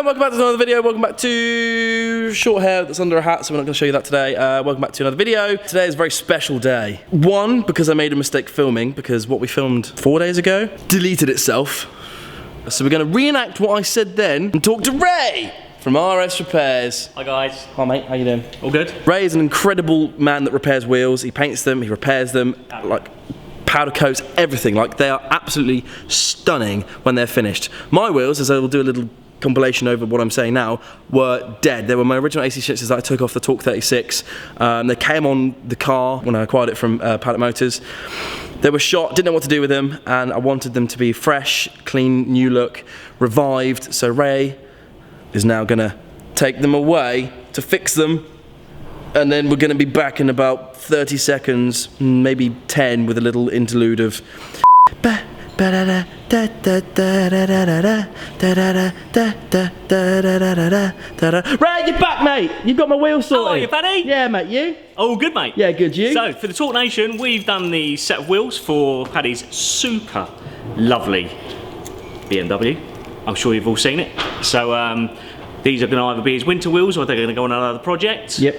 welcome back to another video. Welcome back to short hair that's under a hat, so we're not going to show you that today. Welcome back to another video. Today is a very special day. One, because I made a mistake filming, because what we filmed 4 days ago deleted itself. So we're going to reenact what I said then and talk to Ray from RS Repairs. Hi guys. Hi mate, how you doing? All good? Ray is an incredible man that repairs wheels. He paints them, he repairs them, like powder coats, everything. Like, they are absolutely stunning when they're finished. My wheels, as I will do a little compilation over what I'm saying now, were dead. They were my original AC Schnitzers that I took off the Torque 36. They came on the car when I acquired it from Pallet Motors. They were shot, didn't know what to do with them, and I wanted them to be fresh, clean, new look, revived. So Ray is now gonna take them away to fix them, and then we're gonna be back in about 30 seconds, maybe 10, with a little interlude of Ray, you're back, mate. You've got my wheel sorted. How are you, buddy? Yeah, mate. You? Oh, good, mate. Yeah, good. You? So, for the Torque Nation, we've done the set of wheels for Paddy's super lovely BMW. I'm sure you've all seen it. So, these are going to either be his winter wheels or they're going to go on another project. Yep.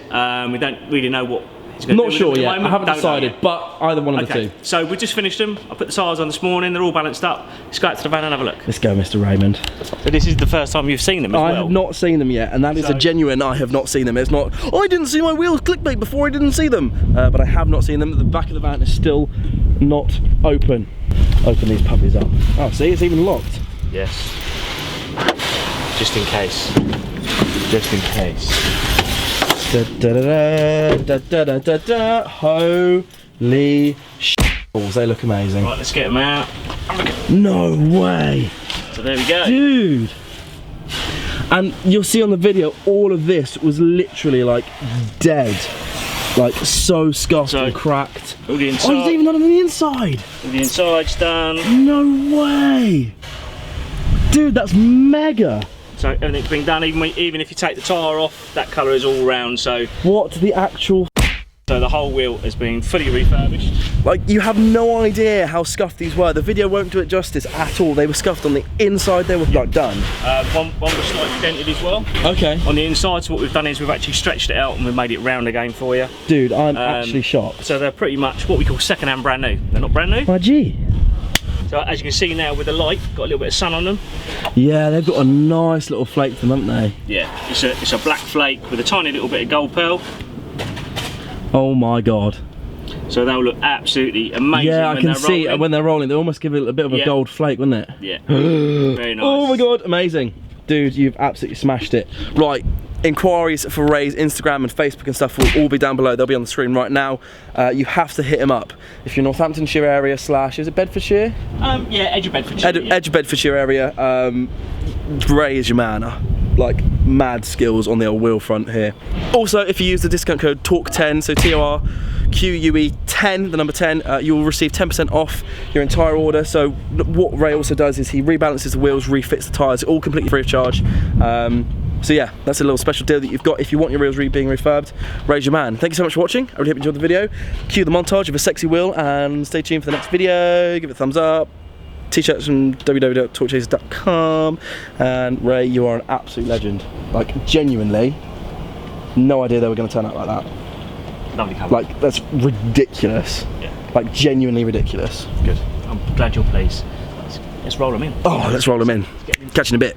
We don't really know what he's going to do. Not sure yet. I haven't decided, but either one of the two. So we just finished them. I put the tyres on this morning. They're all balanced up. Let's go out to the van and have a look. Let's go, Mr. Raymond. So this is the first time you've seen them as well? I have not seen them yet, and that is a genuine I have not seen them. It's not, oh, I didn't see my wheels clickbait before I didn't see them. But I have not seen them. The back of the van is still not open. Open these puppies up. Oh, see, it's even locked. Yes. Just in case. Just in case. Da, da, da, da, da, da, da. Holy balls, they look amazing. Right, let's get them out. No way. So there we go. Dude. And you'll see on the video, all of this was literally like dead. Like so scuffed and cracked. All the inside. Oh, it's even not on the inside. All the inside's done. No way. Dude, that's mega. So everything's been done, even if you take the tyre off, that colour is all round, so... What the actual... So the whole wheel has been fully refurbished. Like, you have no idea how scuffed these were. The video won't do it justice at all. They were scuffed on the inside, they were like done. One was slightly dented as well. Okay. On the inside, so what we've done is we've actually stretched it out and we've made it round again for you. Dude, I'm actually shocked. So they're pretty much what we call second-hand brand new. They're not brand new. My G. So as you can see now with the light, got a little bit of sun on them. Yeah, they've got a nice little flake to them, haven't they? Yeah, it's a black flake with a tiny little bit of gold pearl. Oh my god. So they'll look absolutely amazing. Yeah, I can see it when they're rolling. They almost give it a bit of a gold flake, wouldn't it? Yeah, very nice. Oh my god, amazing. Dude, you've absolutely smashed it. Right. Inquiries for Ray's Instagram and Facebook and stuff will all be down below. They'll be on the screen right now. You have to hit him up. If you're Northamptonshire area / is it Bedfordshire? Yeah, edge of Bedfordshire. Edge of Bedfordshire area. Ray is your man. Like, mad skills on the old wheel front here. Also, if you use the discount code TORQUE10, so TORQUE10, the number 10, you will receive 10% off your entire order. So what Ray also does is he rebalances the wheels, refits the tyres, all completely free of charge. So yeah, that's a little special deal that you've got if you want your wheels being refurbed. Ray's your man. Thank you so much for watching. I really hope you enjoyed the video. Cue the montage of a sexy wheel and stay tuned for the next video. Give it a thumbs up. T-shirts from www.torquechasers.com. And Ray, you are an absolute legend. Like, genuinely, no idea they were going to turn out like that. Lovely colour. Like, that's ridiculous. Yeah. Like, genuinely ridiculous. Good. I'm glad you're pleased. Let's roll them in. Oh, let's roll them in. Catch you in a bit.